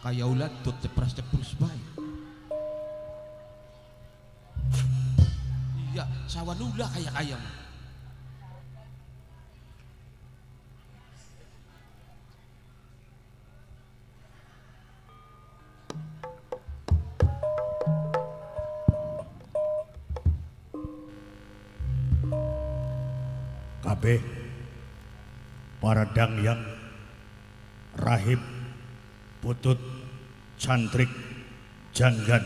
kaya ulat tut cepras-ceprus bae. Iya, sawan ulah kayak ayam. Kabeh para dangyang, rahib, putut, cantrik, janggan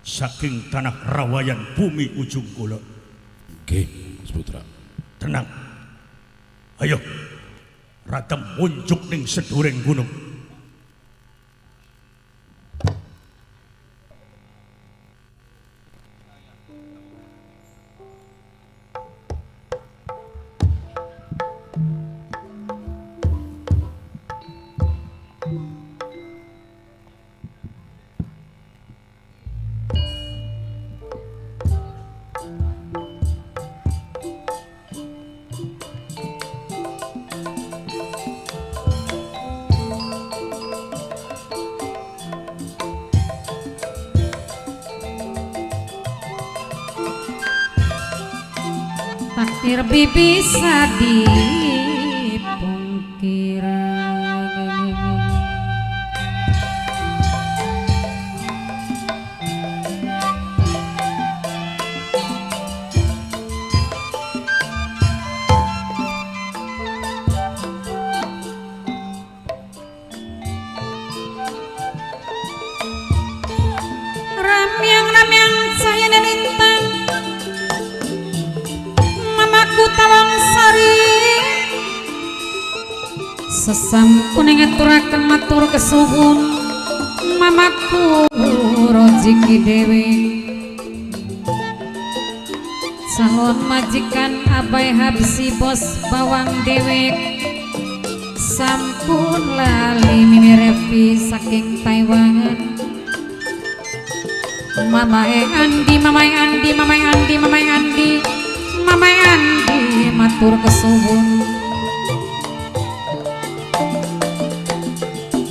saking tanah Rawayan bumi ujung kulon. Nggih, Mas Putra. Tenang. Ayo, rata muncuk ning sedureng gunung. Takdir bisa dipungkir. Ramyang saya nelintang mamaku tawang sari sesampun ngaturaken matur kesuwun mamaku rezeki dewe sahon majikan abai habsi bos bawang dewek sampun lali mimirepi saking Taiwan. Mamai Andi, Mamai Andi, Mamai Andi, Mamai Andi, Mamai Andi, matur kesuwun.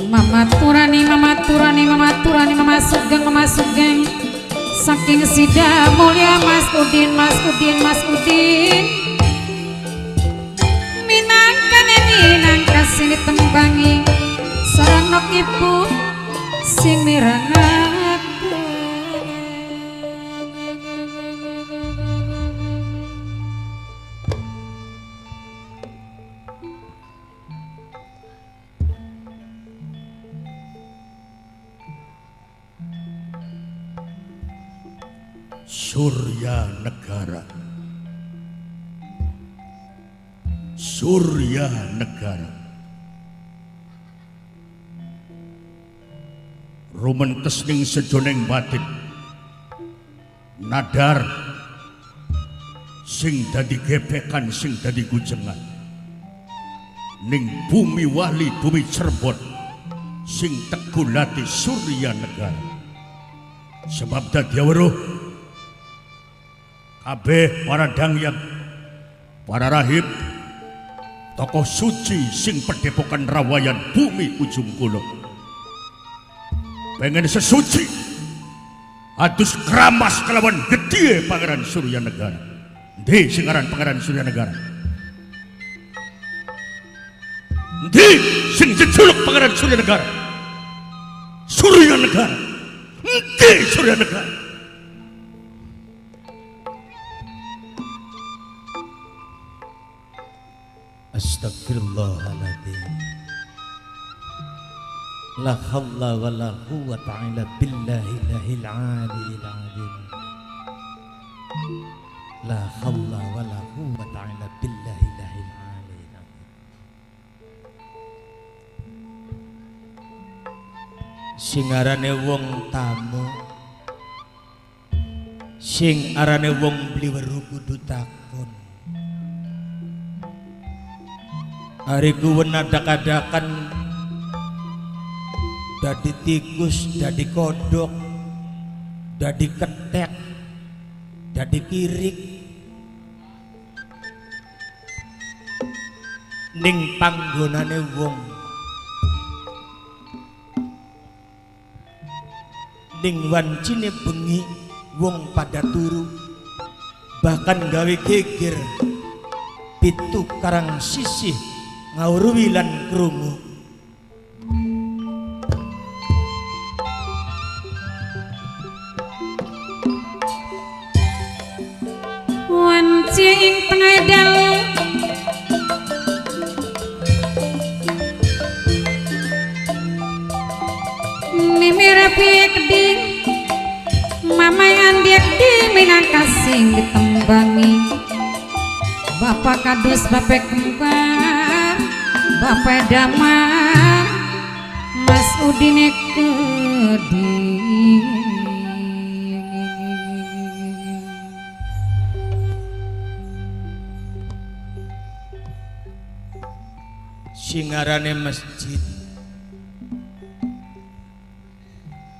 Mama turani, Mama turani, Mama turani, Mama sugeng, Mama sugeng. Saking sida mulia Mas Udin, Mas Udin, Mas Udin. Minangka sing ditembangi saranok ibu sing mirangaken. Surya Negara. Surya Negara. Rumentes ning sejoneng batin. Nadar sing dadi gepekan sing dadi gujengan. Ning bumi wali bumi Cirebon sing tegulati Surya Negara. Sebab dadi weruh kabeh para dangyang, para rahib, tokoh suci sing padepokan Rawayan bumi ujung kulon. Pengen sesuci, adus keramas kelawan gedhe Pangeran Surya Negara. Ndi sing aran Pangeran Surya Negara? Ndi sing jejuluk Pangeran Surya Negara? Surya Negara. Ndi Surya Negara. Astagfirullahaladzim. La hawla wa la quwwata illa billahil aliyil azim. La hawla wa la quwwata illa billahil aliyil azim. Sing arane wong tamu, sing arane wong bliweru kudu takon. Hari kuwen adak-adakan dadi tikus, dadi kodok, dadi ketek, dadi kirik ning panggonane wong ning wancine bengi wong pada turu bahkan gawe geger pitu karang sisih ngawruhi lan krungu wanci ing tengah dalu mimirapi keding mamai andiak di minangkasing ditembangi bapak kadus bapak kembar bapak damar Mas Udine keding singarane masjid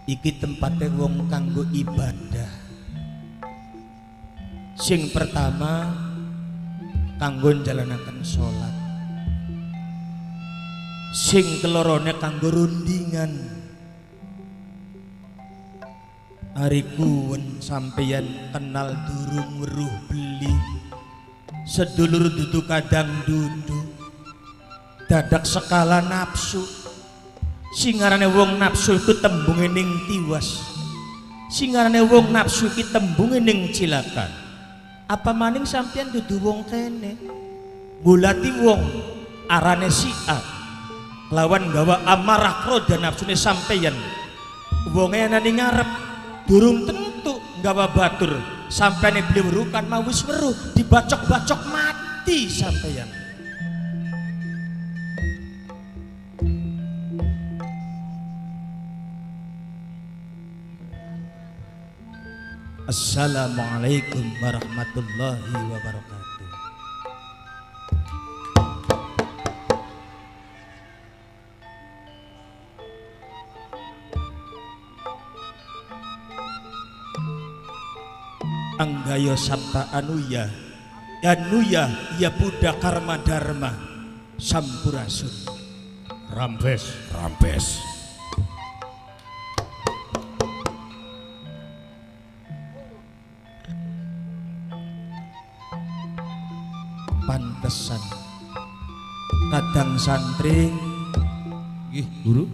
iki tempatnya wong kanggo ibadah. Sing pertama kanggo njalanaken salat. Sing kelorone kanggo rundingan. Arikuwen sampeyan kenal durung weruh beli. Sedulur dudu kadang dudu. Dadak sekala nafsu. Singarane wong nafsu iku tembunge ning tiwas. Singarane wong nafsu iki tembunge ning cilakan. Apa maning sampeyan dudu wong kene. Ngulati wong arane siat. Lawan gawa amarah kroda nafsune sampeyan. Wonge ana ning ngarep durung tentu gawa batur. Sampene beli werukan mau wis weruh dibacok-bacok mati sampeyan. Assalamualaikum warahmatullahi wabarakatuh. Anggayo sabta anuya ya Buddha karma dharma sampurasun Rampes. pantesan kadang santri Nggih, Guru.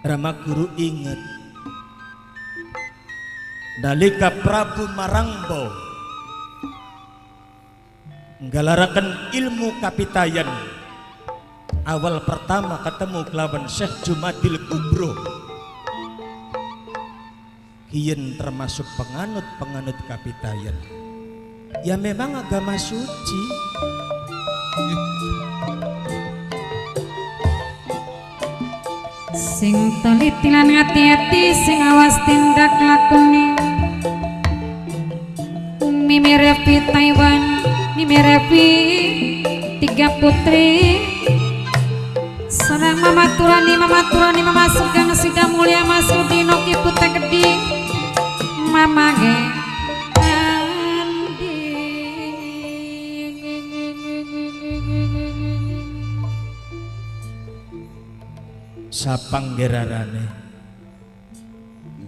Rama Guru inget nalika Prabu Marangbo nggalaraken ilmu kapitayan awal pertama ketemu kelawan Syekh Jumadil Kubro kiyen termasuk penganut kapitayan ya memang agama suci sing teliti lan hati-hati sing awas tindak lakune Mimi Revi Taiwan Mimi Revi 3 putri sareng Mama Turani Mama Sugeng Sida Mulia Mas Udino Ki Putih Gede Mama ge sapanggerarane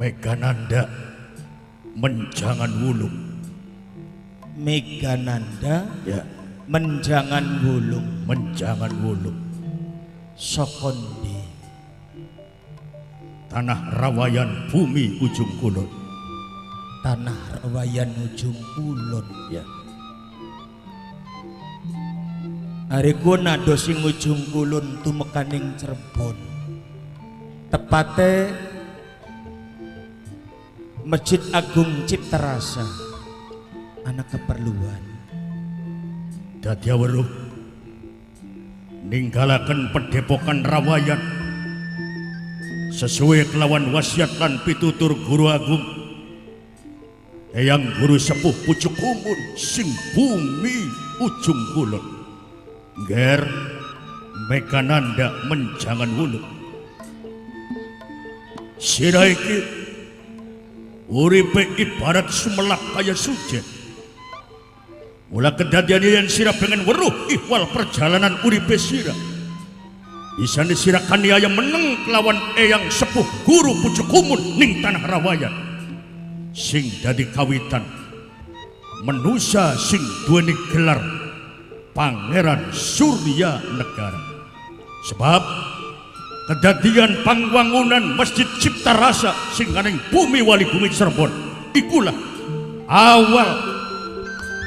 Megananda menjangan wulung. Megananda Ya, menjangan wulung menjangan wulung. sokondi Tanah Rawayan bumi ujung kulon. tanah rawayan ujung kulon Ya, hariku nado sing ujung kulon tumekaning Cirebon tepate Masjid Agung Ciptarasa anak keperluan dadi weruh ninggalaken Padepokan Rawayan sesuai kelawan wasiat lan pitutur Guru Agung Eyang Guru Sepuh Pucuk Umun sing bumi ujung kulon. Ger Megananda menjangan wulung. Sira iki uripe ibarat sumelak kaya sujen. Mula kedadian yang sira pengen weruh ihwal perjalanan uripe sira. Isane sirakaniaya meneng kelawan eyang sepuh guru pucuk kumun ning tanah rawayan sing dadi kawitan manusia sing duweni gelar Pangeran Surya Negara. Sebab kedadian pangwangunan Masjid Cipta Rasa sing aning bumi wali bumi Cirebon ikulah awal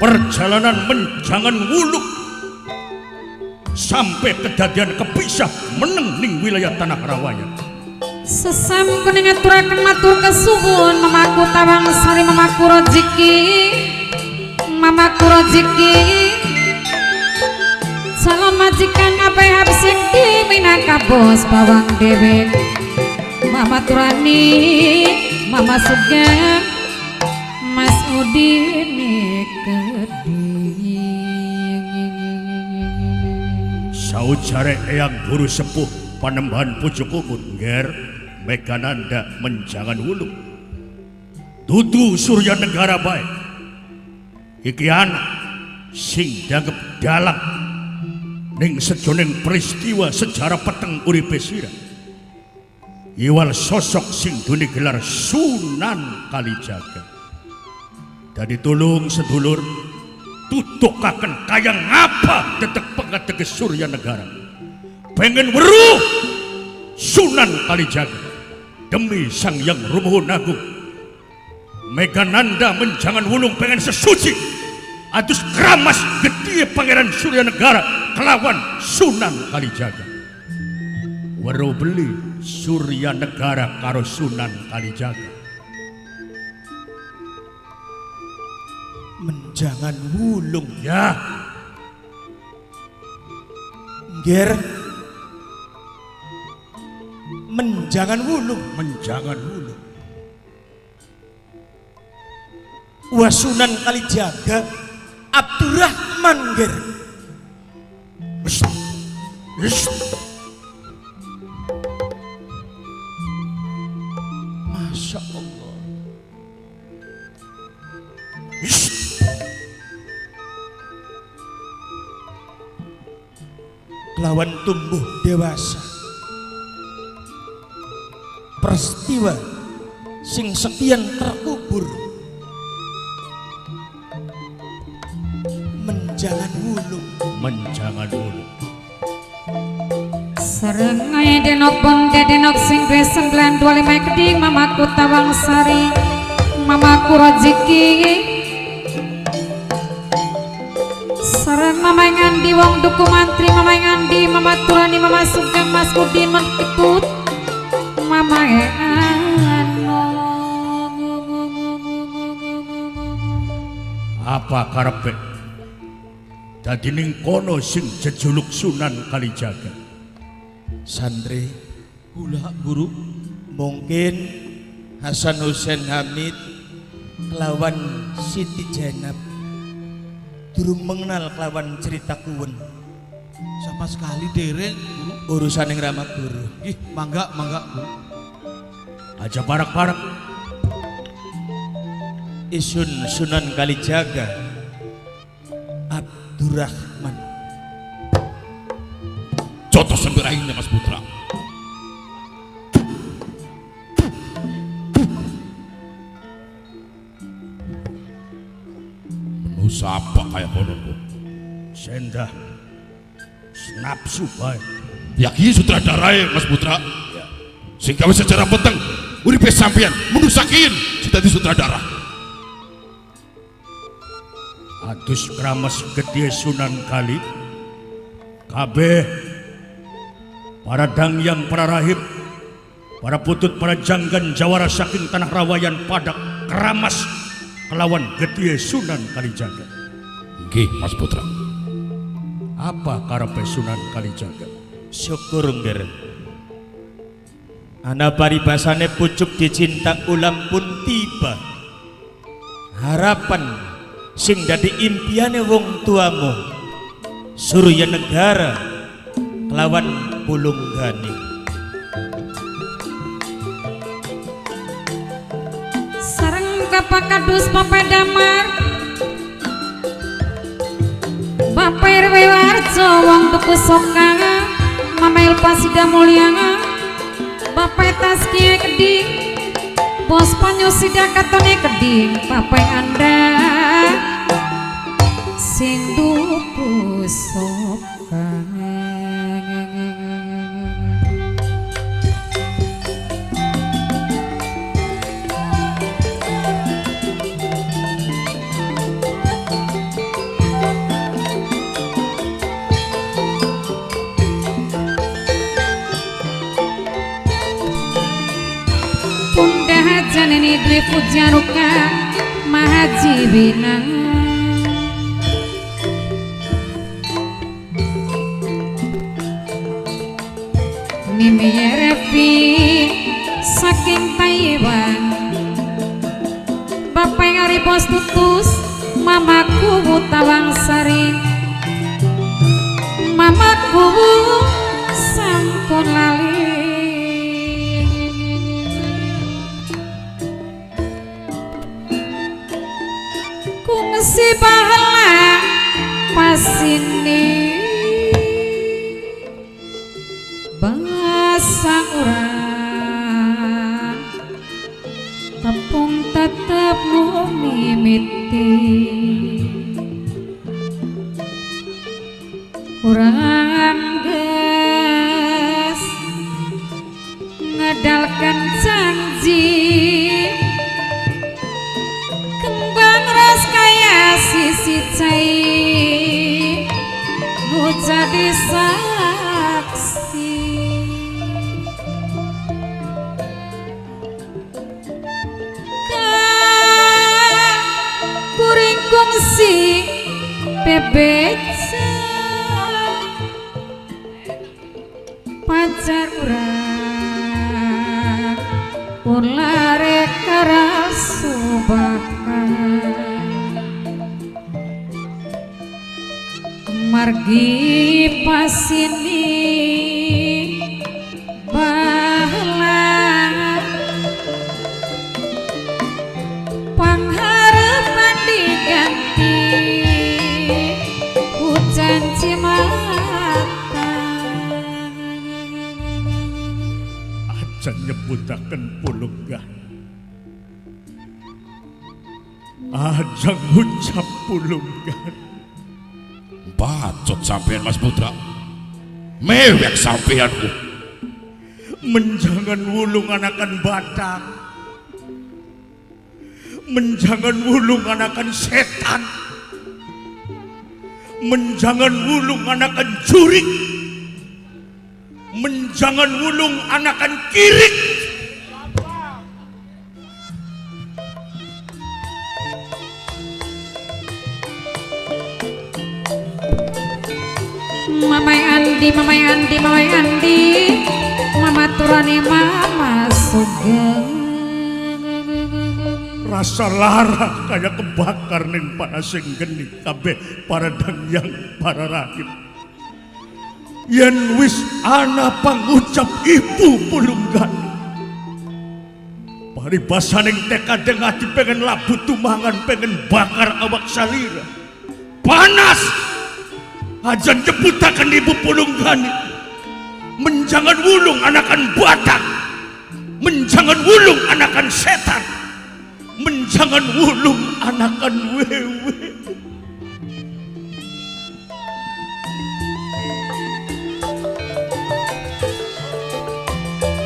perjalanan menjangan wuluk sampai kedadian kepisah meneng ning wilayah tanah rawayan. Sesam kuning aturaken matur kesuwun mamaku tawang sari mamaku rezeki salam majikan apa habis yang diminaka bos bawang dewek mama turani mama sugeng mas udine keding saujare eyang guru sepuh Panembahan pucuk kumun nger Megananda menjangan wulung dudu Surya Negara baik iki anak sing dianggep dalang ning sejoning peristiwa sejarah peteng uripe sira iwal sosok sing duweni gelar Sunan Kalijaga. Dadi tulung sedulur tutukaken kayang apa detek pengadege Surya Negara pengen weruh Sunan Kalijaga demi Sang Yang Rumuhun Agung Megananda menjangan wulung pengen sesuci atus keramas gedhe Pangeran Surya Negara kelawan Sunan Kalijaga. Weruh beli Surya Negara karo Sunan Kalijaga menjangan wulung ya nger menjangan wulung Wasunan Kalijaga Abdurrahman nger Masya Allah lawan tumbuh dewasa peristiwa sing sekian terkubur menjangan wulung Serengai denok bonde denok sing 925 keding mamaku tawang sari mamaku rezeki sareng mama ngandi wong duku mantri mama ngandi mama turani mama sugeng mas kudin menkitut mama apa karepe dadi ning kono sing jejuluk Sunan Kalijaga. santri Kula guru mungkin Hasan Hussein Hamid kelawan Siti Jainab durung mengenal kelawan cerita kuwen sama sekali dereng guru. urusan yang ramah guru Ih, mangga guru. Aja parak-parak isun Sunan Kalijaga Abdurrahman Contoh sembirainnya Mas Putra. Siapa kayak konon bu? sendah nafsu bae Yaki sutradara Mas Putra. Sehingga secara peteng uripe sampean menusakin cita di sutradara. atus kramas gedhe Sunan Kali kabeh para dangyang para rahib para putut para janggan jawara saking tanah rawayan pada keramas kelawan gedhe Sunan Kalijaga. Nggih Mas Putra. Apa karepe Sunan Kalijaga? syukur nger ana paribasane pucuk dicinta ulam pun tiba harapan sing dadi impiane wong tuamu Surya Negara kelawan Pulunggani sareng kapakadus Bapak Damar Bapak RW Warjo wong tuku soka Mamai panggil pasida mulyana Bapak Taskia Keding Bos Panyusida Katone Keding Bapak Anda sing duku sokan Janini Dwi Pujaruka Mahaji Binang Mimi Revi saking Taiwan Bapak Ngari Bos Tutus Mamaku Butawang Sari Mamaku sampun lali si bahala pasini bahasa urang tepung tetep nu mimiti urang geus ngedalkan janji sisi cai nu jadi saksi kuring kongsi bebeca pacar urang ulare karasubakan margi pasini bahala pangharapan diganti hujan cimata aja nyebutaken pulunggan aja ngucap pulunggan bacot sampean Mas Putra mewek sampeanku menjangan wulung anakan badak menjangan wulung anakan setan menjangan wulung anakan jurik menjangan wulung anakan kirik Mamai Andi Mama Turani Mama Sugeng rasa lara kayak kebakar ning panasing geni kabeh para dangyang para rahim yen wis ana pangucap ibu pulunggan paribasaning tekadeng ati pengen labu tumangan pengen bakar awak salira panas aja jebutakan ibu pulunggan menjangan wulung anakan badak menjangan wulung anakan setan menjangan wulung anakan wewe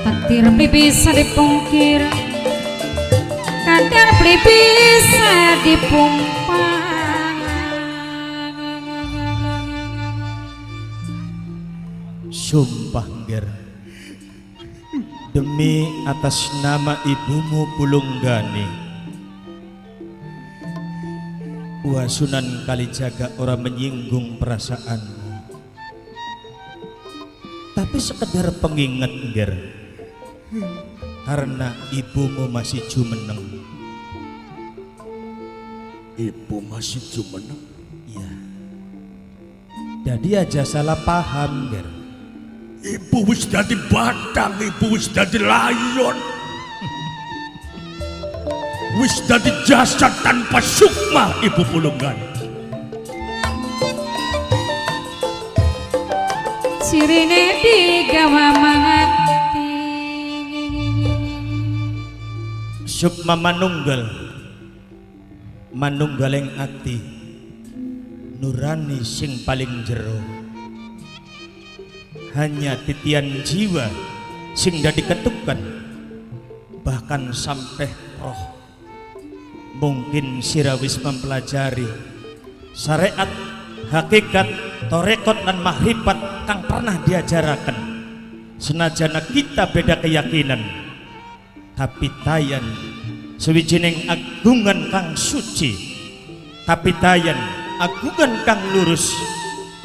takdir beli bisa dipungkir kadar beli bisa dipumpa sumpah nger demi atas nama ibumu Pulunggani Sunan Kalijaga orang menyinggung perasaanmu tapi sekedar pengingat nger karena ibumu masih jumeneng ibu masih jumeneng ya jadi aja salah paham nger ibu wis dadi batang, ibu wis dadi layon, wis dadi jasad tanpa sukma ibu Pulunggan. sirine digawa mangati Sukma manunggaling ati nurani sing paling jero hanya titian jiwa sing dadi ketukan bahkan sampai roh mungkin sirawis mempelajari syariat hakikat torekot dan mahrifat kang pernah diajarakan senajana kita beda keyakinan tapi tayan sewijining agungan kang suci tapi tayan agungan kang lurus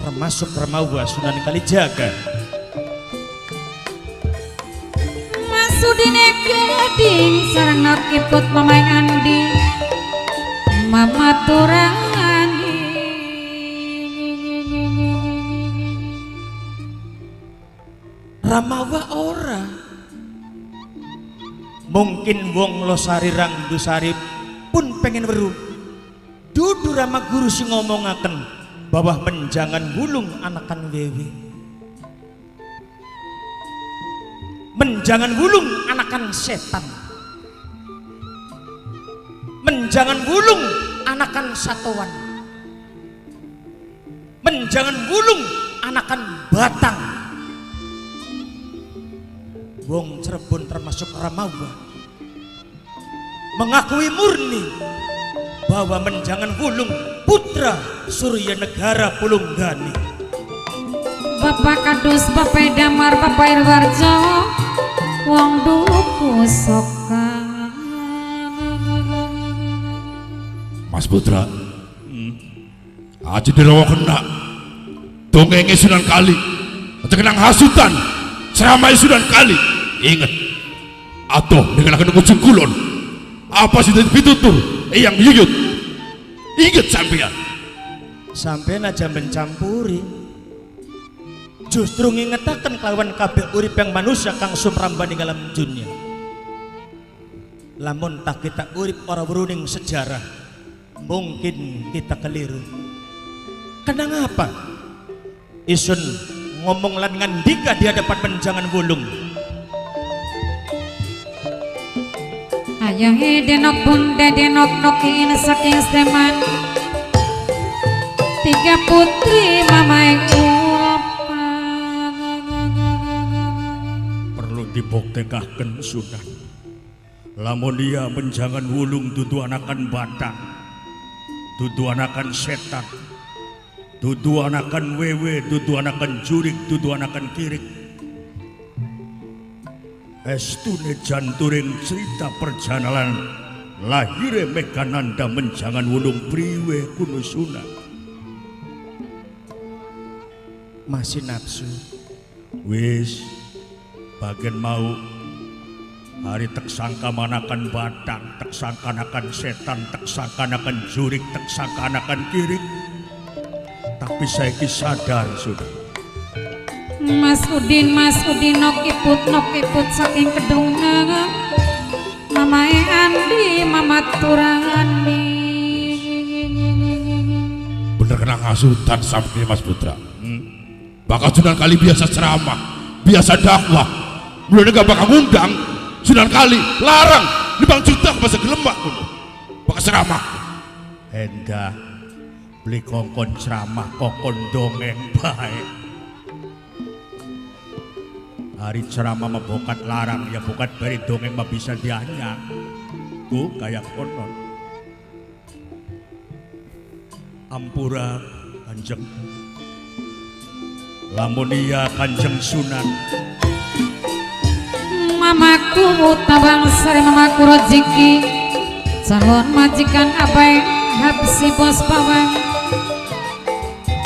termasuk Ramawa Sunan Kalijaga Masudine gading sareng nakiput Mama Andi Mama Turangani Ramawa ora mungkin wong Losari Rangdusari pun pengen weruh dudu Rama Guru sing ngomongaken bahwa menjangan wulung anakan wewe menjangan wulung anakan setan menjangan wulung anakan satuan menjangan wulung anakan batang wong Cirebon termasuk Ramawa mengakui murni bahwa menjangan wulung putra Surya Negara Pulunggani Bapak Kadus Bapak Damar Bapak Irwarjo wong duku soka Mas Putra aja dirawa kena dongenge Sunan Kali aja kenang hasutan ceramai Sunan Kali inget atau dengan akan kucing kulon apa sih dari pitutur yang yuyut inget sampean aja mencampuri justru ngingetaken kelawan kabeh urip yang manusia kang sumrambani dalam dunia lamun tak kita urip ora weruning sejarah mungkin kita keliru kenang apa isun ngomong lan ngandika di hadapan menjangan wulung Ayo denok bunda denok nokin saking Sleman tiga putri mama perlu dibuktekaken Sunan lamun dia menjangan wulung dudu anakan batang dudu anakan setan dudu anakan wewe dudu anakan jurik dudu anakan kirik estune janturing cerita perjalanan lahire Mekananda menjangan wulung priwe kuno Sunan masih nafsu wis bagian mau hari tek sangka manakan batang tek sangka akan setan tek sangka akan jurik tek sangka akan kirik tapi saya sadar sudah Mas Udin nok iput saking kedungan Mama Andi Mama Turangani bener kena ngasutan sampai Mas Putra bakal Sunan Kali biasa ceramah biasa dakwah mulai gak bakal ngundang Sunan Kali larang di Bang Juta masa gelembak bakal ceramah endah beli kongkon ceramah kongkon dongeng baik hari ceramah membokat larang ya bokat bari dongeng mah bisa dianyang ku kayak konon ampura Kanjeng lamunia Kanjeng Sunan Mamaku tabang sari mamaku rezeki calon majikan abai habsi bos pawang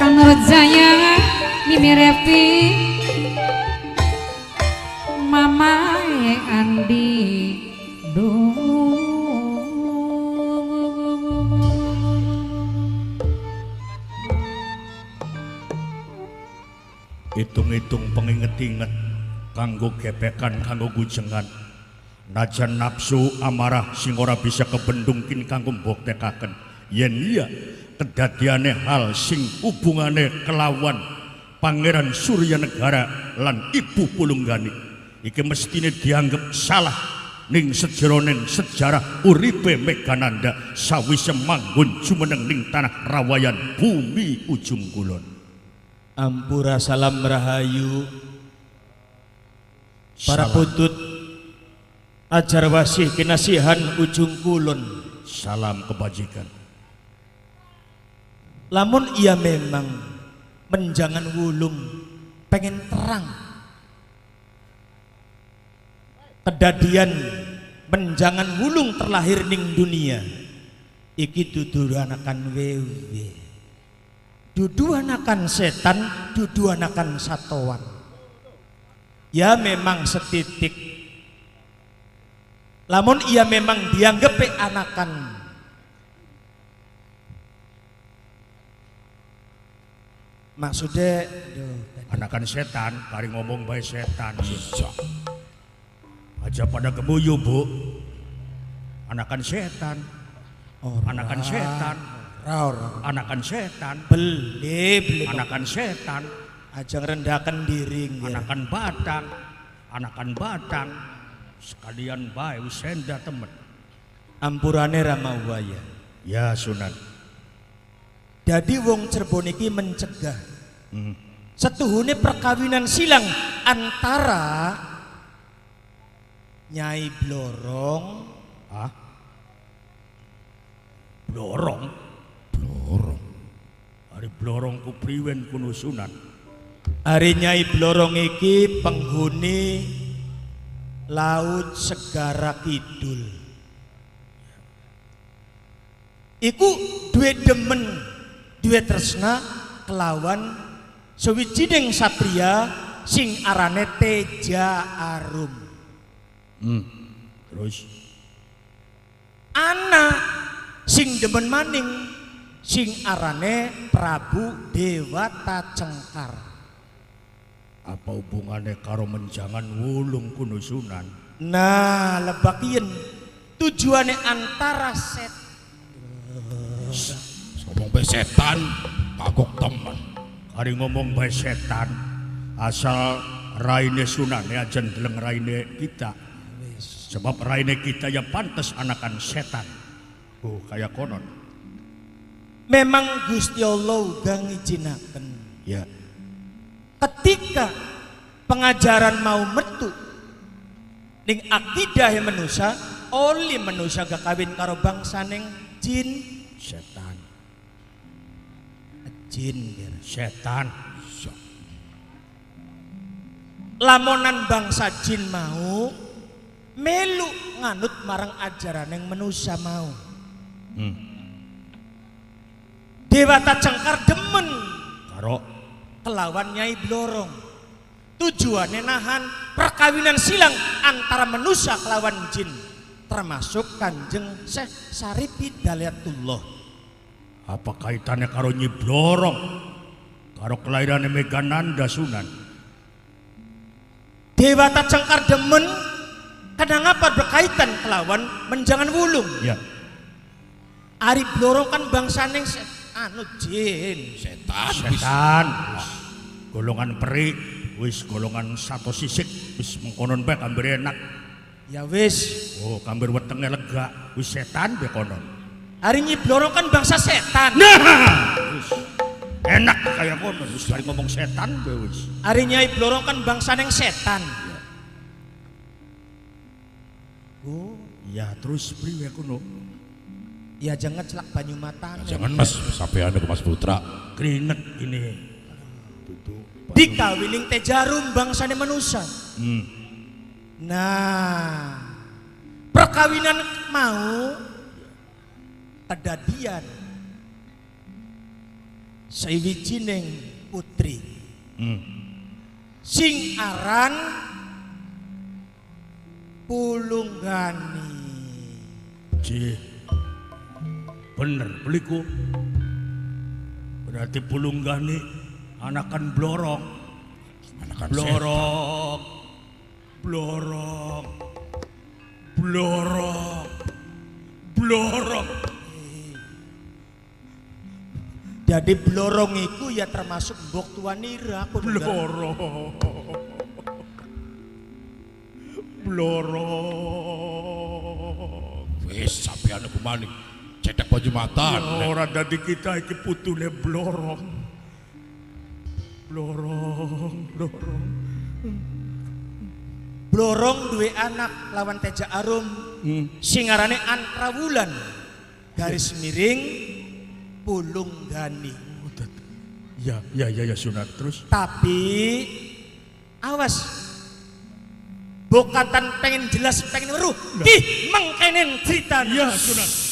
Kang Nurjaya Mimi Repi Mama Andi hitung-hitung penginget-inget kanggo gebekan kanggo gujengan najan nafsu amarah sing ora bisa kebendungkin kanggo mboktekaken yen iya kedadiane hal sing hubungane kelawan Pangeran Surya Negara lan Ibu Pulunggani iki mestine dianggep salah ning sejeroning sejarah uripe Megananda sawise manggon jumeneng ning tanah Rawayan bumi ujung kulon. Ampura salam rahayu para putut ajar wasih kinasihan ujung kulon. Salam kebajikan. Lamun ia memang menjangan wulung pengen terang kedadian menjangan wulung terlahir ning dunia iki dudu anakan wewe, dudu anakan setan, dudu anakan satoan. Ya memang setitik lamun ia memang dianggap anakan maksudnya anakan setan, kari ngomong bae setan. Aja pada gemuyu, Bu. Anakan setan. Anakan setan. Anakan setan. Beli Anakan setan. aja ngerendahkan diri. Anakan batang. Anakan batang. Sekalian bae wis senda temen. Ampurane Ramawaya. Ya Sunan. Jadi wong Cirebon iki mencegah setuhune perkawinan silang antara Nyai Blorong. Ah? Blorong? Hari Blorong ku priwen kuno Sunan. Hari Nyai Blorong iki penghuni Laut Segara Kidul. Iku duwe demen, duwe tresna kelawan sawijining satria sing arane Teja Arum. Terus Ana sing demen maning sing arane Prabu Dewata Cengkar. apa hubungannya karo menjangan wulung kuno Sunan? Nah, lebakien tujuannya antara set Ngomong be setan, kagok teman. Kari ngomong bae setan, asal raine Sunan ya aja ndeleng raine kita. Sebab raine kita ya pantes anakan setan. Kayak konon. memang Gusti Allah uga ngijinaken. Ya. Ketika pengajaran mau metu ning akidah yang manusia, oli manusia gak kawin karo bangsaning jin, Setan. jin kira. Setan. Lamonan bangsa jin mau melu nganut marang ajaran yang manusia mau. Dewata Cengkar demen Karo kelawan Nyai Blorong. Tujuannya nahan perkawinan silang antara manusia kelawan jin, termasuk Kanjeng Syekh Sarip Hidayatullah. apa kaitannya karo Nyi Blorong? Karo kelahiran Megananda Sunan. Dewata Cengkar demen kadang apa berkaitan kelawan menjangan wulung. Ya. Ari Blorong kan bangsaning jin. Setan. Golongan peri, wis golongan satu sisik, wis mengkonon bae kambir enak. Ya wis, Oh, kambir wetenge lega, wis setan be konon. hari Nyi Blorong kan bangsa setan. Wis enak kayak konon, wis kali ngomong setan be wis. Hari Nyai Blorong kan bangsaning setan. Oh, Ya terus priwe kuno? ya jangan celak banyu mata. Jangan mas, sampai anda ke Mas Putra. Keringet ini. Dikawining Tejarum bangsane manusia. Nah, perkawinan mau kedadian sawijining putri sing aran Pulunggani. Cih. Bener beliku. Berarti Pulunggani anakan Blorong. Anakan Blorong. Blorong. Blorong. Blorong. Jadi blorong iku ya termasuk mbok tuanira aku Blorong. Blorong. Wis sampean aku maning cetek baju mata. Ora dadi kita iki putune blorong. Blorong. Blorong duwe anak lawan Teja Arum sing arane Antrawulan garis miring Pulung Gani. Ya Sunan terus. Tapi awas bokatan pengen jelas pengen weruh di mengkenen cerita Ya Sunan.